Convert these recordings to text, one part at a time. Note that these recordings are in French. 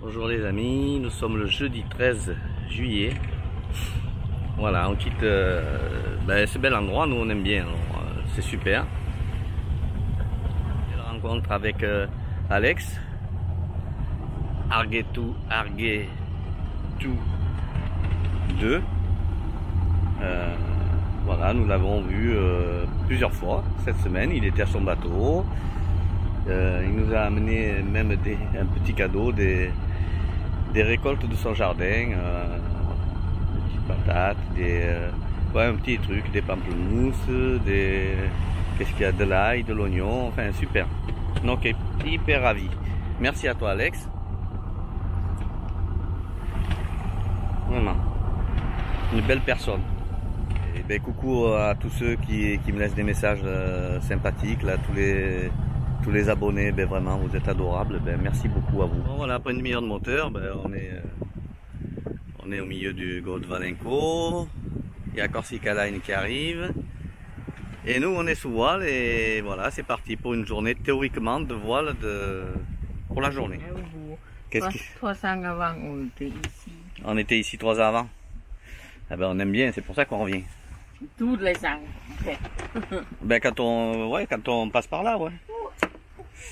Bonjour les amis, nous sommes le jeudi 13 juillet. Voilà, on quitte ce bel endroit, nous on aime bien, c'est super. La rencontre avec Alex, Arguetou 2. Voilà, nous l'avons vu plusieurs fois cette semaine, il était à son bateau. Il nous a amené même un petit cadeau, des récoltes de son jardin, des petites patates, un petit truc, des pamplemousses, qu'est-ce qu'il y a, de l'ail, de l'oignon, enfin super. Donc hyper ravi. Merci à toi Alex. Vraiment, une belle personne. Et ben, coucou à tous ceux qui me laissent des messages sympathiques, là, tous les abonnés, ben vraiment vous êtes adorables, ben merci beaucoup à vous. Bon, voilà, après une demi-heure de moteur, ben, on est au milieu du Golfe Valenco, il y a Corsica Line qui arrive, et nous on est sous voile, et voilà, c'est parti pour une journée théoriquement de voile pour la journée. Qu'est-ce 3 ans avant, on était ici. On était ici 3 ans avant. Eh ben, on aime bien, c'est pour ça qu'on revient. Tous les ans. Ben quand on passe par là, ouais.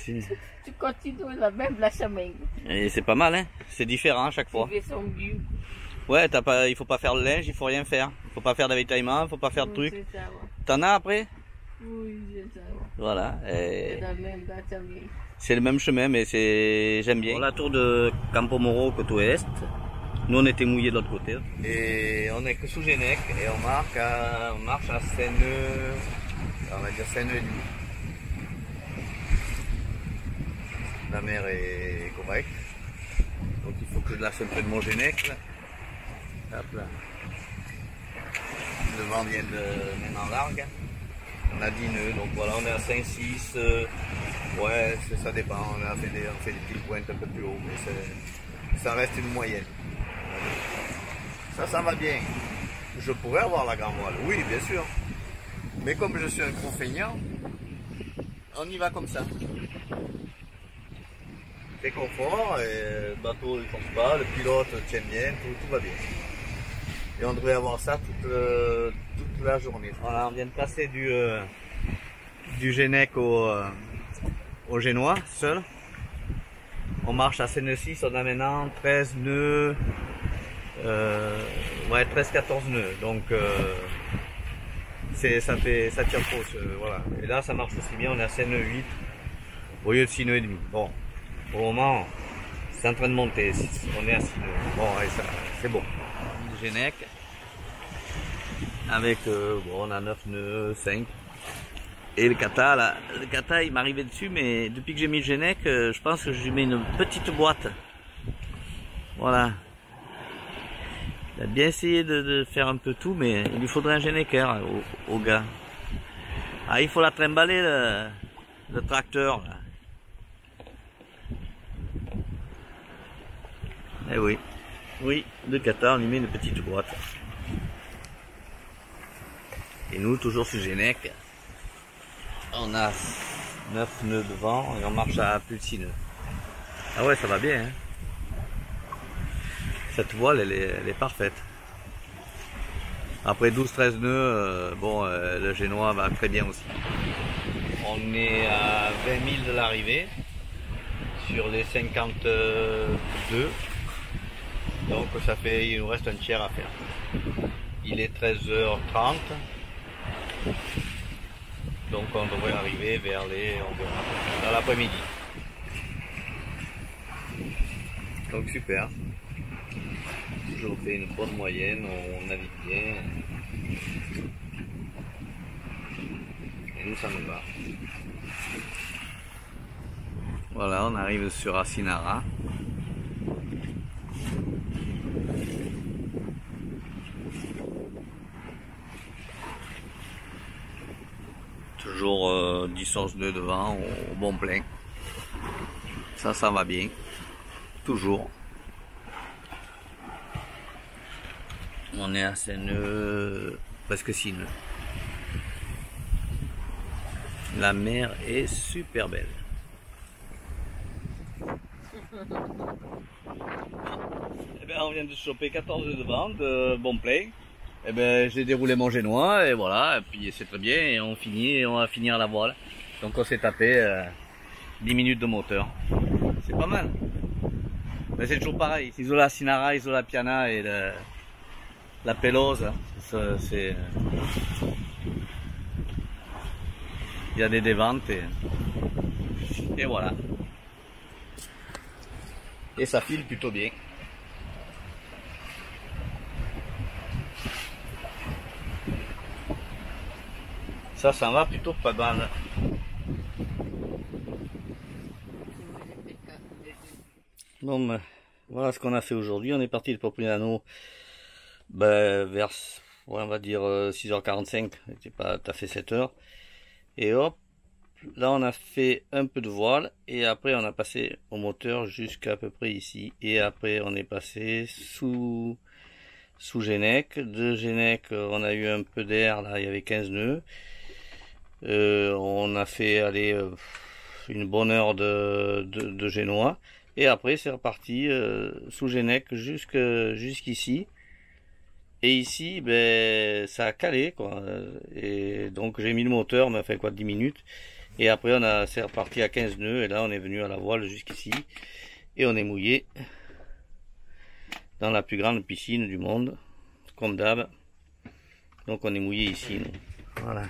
Tu continues la même la semaine. Et c'est pas mal, hein. C'est différent à chaque fois. Ouais, il faut pas faire le linge, il faut rien faire. Il faut pas faire d'avitaillement, il faut pas faire de trucs. Ouais. T'en as après? Oui, c'est ça. Voilà. C'est le même chemin, mais j'aime bien. La tour de Campo Moro côté ouest. Nous on était mouillés de l'autre côté. Et on est que sous Genec et on marche à Seine, on va dire Seine et demi. La mer est correcte. Donc il faut que je lâche un peu de mon Genec. Là. Hop là. Le vent vient de maintenant largue. On a 10 nœuds, donc voilà, on est à 5-6. Ouais, ça dépend. On fait des petites pointes un peu plus haut, mais ça reste une moyenne. Ça va bien. Je pourrais avoir la grande voile, oui, bien sûr. Mais comme je suis un gros feignant, on y va comme ça. C'est confort, et le bateau ne fonce pas, le pilote tient bien, tout va bien. Et on devrait avoir ça toute la journée. Voilà, on vient de passer du Genec au Génois, seul. On marche à Seine-6, on a maintenant 13 nœuds, 13-14 nœuds, donc ça tire fausse, voilà. Et là ça marche aussi bien, on est à Seine 8 au lieu de 6 nœuds et demi. Bon, au moment, c'est en train de monter, on est à 6 nœuds. Bon, et ça, c'est bon. Genec, avec, on a 9 nœuds, 5. Et le kata, là, il m'arrivait dessus, mais depuis que j'ai mis le Genec, je pense que je lui mets une petite boîte. Voilà. Il a bien essayé de faire un peu tout, mais il lui faudrait un Geneker au gars. Ah, il faut la trimballer, le tracteur, là. Eh oui. Oui, le kata, on lui met une petite boîte. Et nous, toujours sur Genec. On a 9 nœuds devant et on marche à plus de 6 nœuds. Ah ouais, ça va bien. Hein, cette voile, elle est parfaite. Après 12-13 nœuds, le Génois va très bien aussi. On est à 20 000 de l'arrivée sur les 52. Donc il nous reste un tiers à faire. Il est 13h30. Donc on devrait arriver vers dans l'après-midi. Donc super. Toujours fait une bonne moyenne, on navigue bien. Et nous ça nous va. Voilà, on arrive sur Asinara. Toujours 10-11 nœuds devant au bon plein. Ça va bien. Toujours. On est à 5 nœuds, presque 6 nœuds. La mer est super belle. Eh ben, on vient de choper 14 œufs de vente, bon plein. Eh ben, j'ai déroulé mon génois et voilà, et puis c'est très bien et on va finir à la voile. Donc on s'est tapé 10 minutes de moteur. C'est pas mal. Mais c'est toujours pareil. Isola Sinara, Isola Piana et la Pelouse. Il y a des déventes et voilà. Et ça file plutôt bien. Ça va plutôt pas mal. Bon, ben, voilà ce qu'on a fait aujourd'hui. On est parti de Popriano vers, on va dire 6h45, c'était pas tout à fait 7h. Et hop, là on a fait un peu de voile et après on a passé au moteur jusqu'à peu près ici. Et après on est passé sous Gennec. De Gennec, on a eu un peu d'air, là il y avait 15 nœuds. On a fait aller une bonne heure de génois. Et après c'est reparti sous Gennec jusqu'ici. Et ici, ben, ça a calé, quoi. Et donc j'ai mis le moteur, mais fait quoi, 10 minutes. Et après c'est reparti à 15 nœuds. Et là on est venu à la voile jusqu'ici. Et on est mouillé dans la plus grande piscine du monde, comme d'hab. Donc on est mouillé ici, nous. Voilà.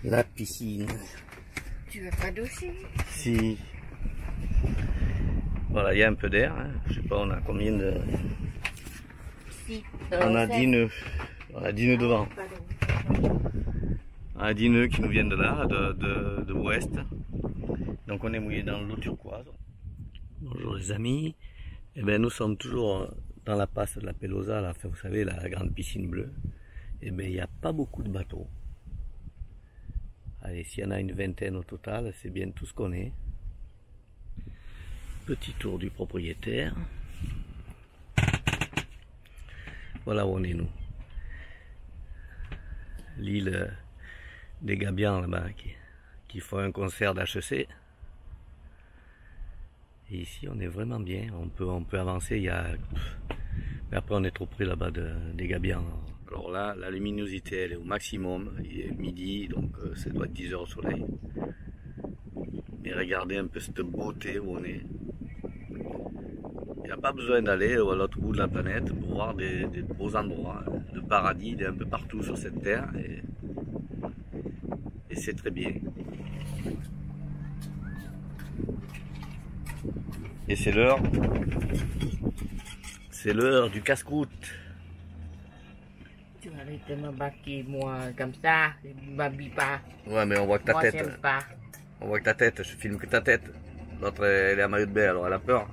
La piscine. Tu veux pas d'où-ci? Si. Voilà, il y a un peu d'air. Hein. Je sais pas, on a combien de... On a 10 nœuds. On a 10 nœuds devant. On a 10 nœuds qui nous viennent de là, de l'ouest. Donc on est mouillé dans l'eau turquoise. Bonjour les amis. Eh bien nous sommes toujours dans la passe de la Pelosa, là, vous savez, la grande piscine bleue. Eh bien il n'y a pas beaucoup de bateaux. Allez, s'il y en a une vingtaine au total, c'est bien tout ce qu'on est. Petit tour du propriétaire. Voilà où on est, nous. L'île des Gabians, là-bas, qui font un concert d'HEC. Et ici, on est vraiment bien. On peut avancer. Mais après, on est trop près là-bas des Gabians. Alors là, la luminosité, elle est au maximum. Il est midi, donc ça doit être 10 h au soleil. Mais regardez un peu cette beauté où on est. Il n'y a pas besoin d'aller à l'autre bout de la planète pour voir des beaux endroits de paradis. Il est un peu partout sur cette terre et c'est très bien. Et c'est l'heure du casse-croûte. Tu vas arrêter de m'embarquer moi comme ça, je ne m'habille pas. Ouais, mais on voit que ta moi, tête. j'aime pas. On voit que ta tête, je filme que ta tête. L'autre, elle est à maillot de bain, alors elle a peur.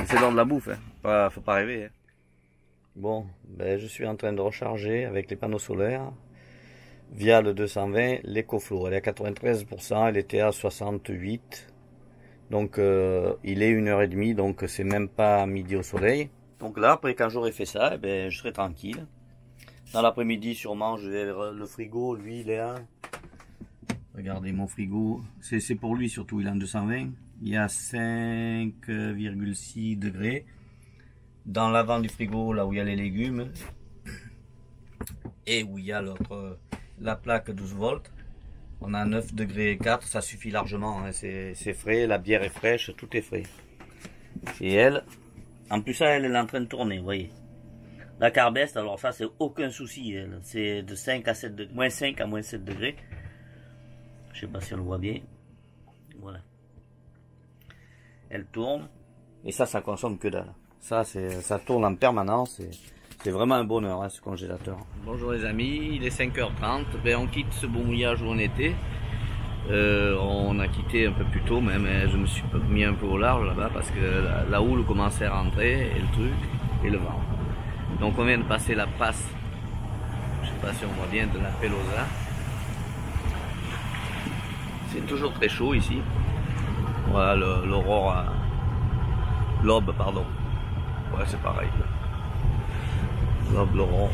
C'est dans de la bouffe, hein. Faut pas rêver. Hein. Bon, ben, je suis en train de recharger avec les panneaux solaires via le 220 l'EcoFlow. Elle est à 93%, elle était à 68%. Donc il est 1h30, donc c'est même pas midi au soleil. Donc là, après quand j'aurai fait ça, ben, je serai tranquille. Dans l'après-midi, sûrement, je vais le frigo, lui, il est à... Regardez mon frigo, c'est pour lui surtout, il est en 220. Il y a 5,6 degrés dans l'avant du frigo, là où il y a les légumes et où il y a la plaque 12 volts. On a 9 degrés 4, ça suffit largement, hein. C'est frais, la bière est fraîche, tout est frais. Et elle, en plus ça, elle est en train de tourner, vous voyez. La carbeste, alors ça c'est aucun souci, c'est de 5 à 7 degrés, moins 5 à moins 7 degrés. Je sais pas si on le voit bien. Voilà. Elle tourne. Et ça consomme que dalle. Ça tourne en permanence. C'est vraiment un bonheur, hein, ce congélateur. Bonjour les amis, il est 5h30. Ben, on quitte ce beau mouillage où on était. On a quitté un peu plus tôt même. Je me suis mis un peu au large là-bas parce que la houle commençait à rentrer. Et le truc, et le vent. Donc on vient de passer la passe. Je sais pas si on voit bien, de la Pelosa. C'est toujours très chaud ici. Voilà l'aurore, l'aube, pardon. Ouais, c'est pareil. L'aube, l'aurore.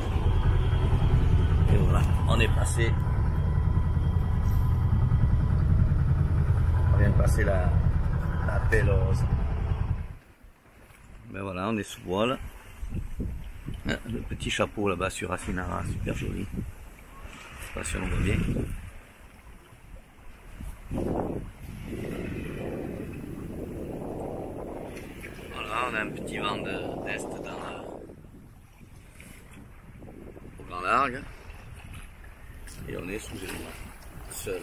Et voilà, on est passé. On vient de passer la La Pelosa. Ben voilà, on est sous voile. Le petit chapeau là-bas sur Asinara, super joli. Je sais pas si on voit bien. Voilà, on a un petit vent d'est au grand largue. Et on est sous génois, seul.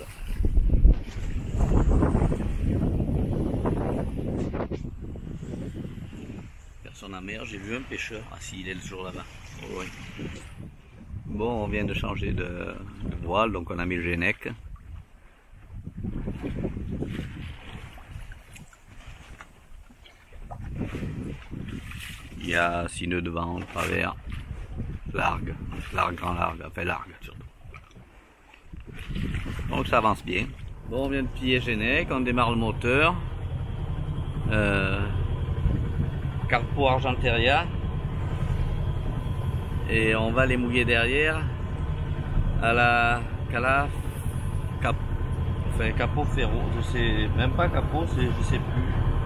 Personne en mer, j'ai vu un pêcheur. Ah si, il est toujours là-bas. Oh, oui. Bon, on vient de changer de voile, donc on a mis le Genec. Il y a 6 nœuds de vent, travers, largue, grand largue, enfin largue surtout. Donc ça avance bien. Bon, on vient de plier Genec, on démarre le moteur. Carpo Argenteria. Et on va les mouiller derrière à la Capo Ferro. Je sais même pas Capo, je sais plus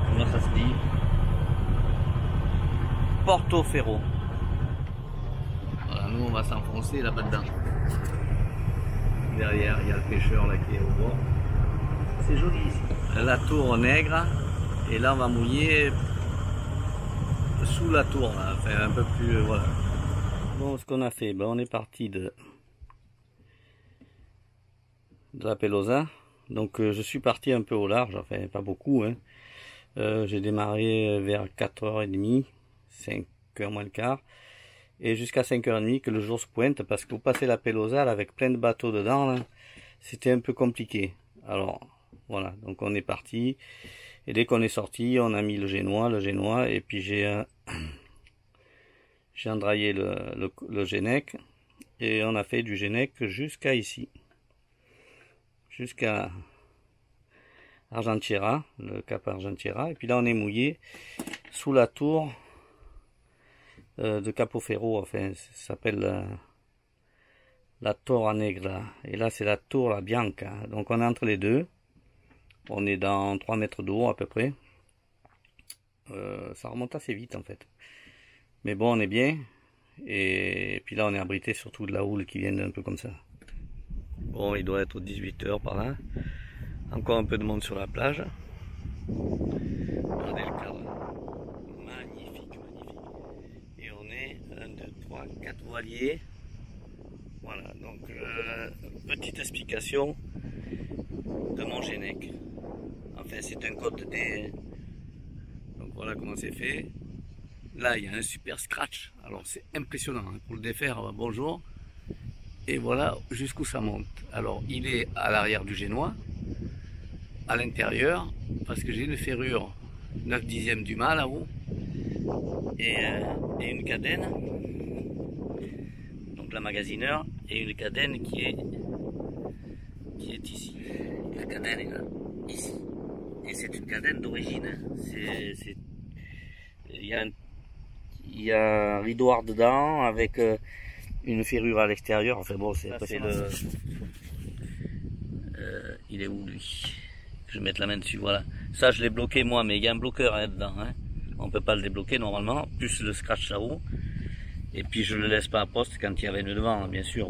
comment ça se dit. Portoferro. Voilà, nous on va s'enfoncer là-bas dedans. Derrière, il y a le pêcheur là qui est au bord. C'est joli ici. La tour Nègre. Et là on va mouiller sous la tour, là. Enfin un peu plus, voilà. Bon, ce qu'on a fait, ben, on est parti de la Pelosa. Donc je suis parti un peu au large, enfin pas beaucoup, hein. J'ai démarré vers 4h30, 5h moins le quart, et jusqu'à 5h30 que le jour se pointe, parce que pour passer la Pelosa là, avec plein de bateaux dedans, c'était un peu compliqué. Alors voilà, donc on est parti, et dès qu'on est sorti, on a mis le génois, et puis j'ai endraillé le Genec, et on a fait du Genec jusqu'à ici, jusqu'à Argentiera, le cap Argentiera, et puis là on est mouillé sous la tour de Capoferro, enfin ça s'appelle la Torre Negra, et là c'est la Tour La Bianca, donc on est entre les deux, on est dans 3 mètres d'eau à peu près, ça remonte assez vite en fait, mais bon on est bien, et puis là on est abrité surtout de la houle qui vient un peu comme ça. Bon, il doit être 18 h par là. Encore un peu de monde sur la plage. Regardez le cadre. Magnifique, magnifique. Et on est 1, 2, 3, 4 voiliers. Voilà, donc petite explication de mon Genec. Enfin, c'est un code D. Donc voilà comment c'est fait. Là, il y a un super scratch. Alors, c'est impressionnant. Hein. Pour le défaire, bonjour. Et voilà jusqu'où ça monte. Alors il est à l'arrière du génois, à l'intérieur, parce que j'ai une ferrure 9/10 du mât là-haut, et une cadène, donc la magasineur, et une cadène qui est ici. La cadène est là, ici. Et c'est une cadène d'origine. Il y a un rideau dedans avec une ferrure à l'extérieur, enfin bon, c'est il est où lui? Je vais mettre la main dessus, voilà. Ça je l'ai bloqué moi, mais il y a un bloqueur dedans, hein. On peut pas le débloquer normalement, plus le scratch là-haut. Et puis je le laisse pas à poste quand il y avait le devant, hein, bien sûr.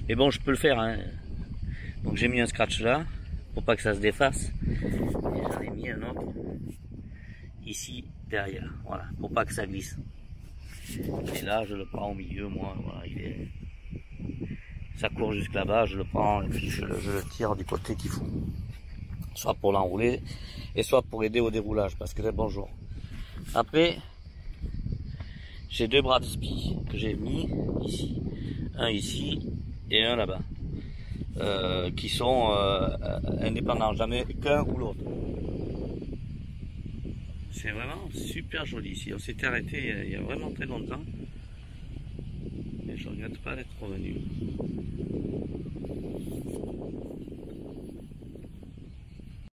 Mais bon, je peux le faire, hein. Donc j'ai mis un scratch là, pour pas que ça se défasse. Et j'en ai mis un autre ici derrière, voilà, pour pas que ça glisse. Et là, je le prends au milieu, moi, voilà, ça court jusque là-bas, je le prends et puis je le tire du côté qu'il faut. Soit pour l'enrouler, et soit pour aider au déroulage, parce que c'est bonjour. Après, j'ai 2 bras de spi que j'ai mis ici, un ici et un là-bas, qui sont indépendants, jamais qu'un ou l'autre. C'est vraiment super joli ici. On s'était arrêté il y a vraiment très longtemps. Mais je ne regrette pas d'être revenu.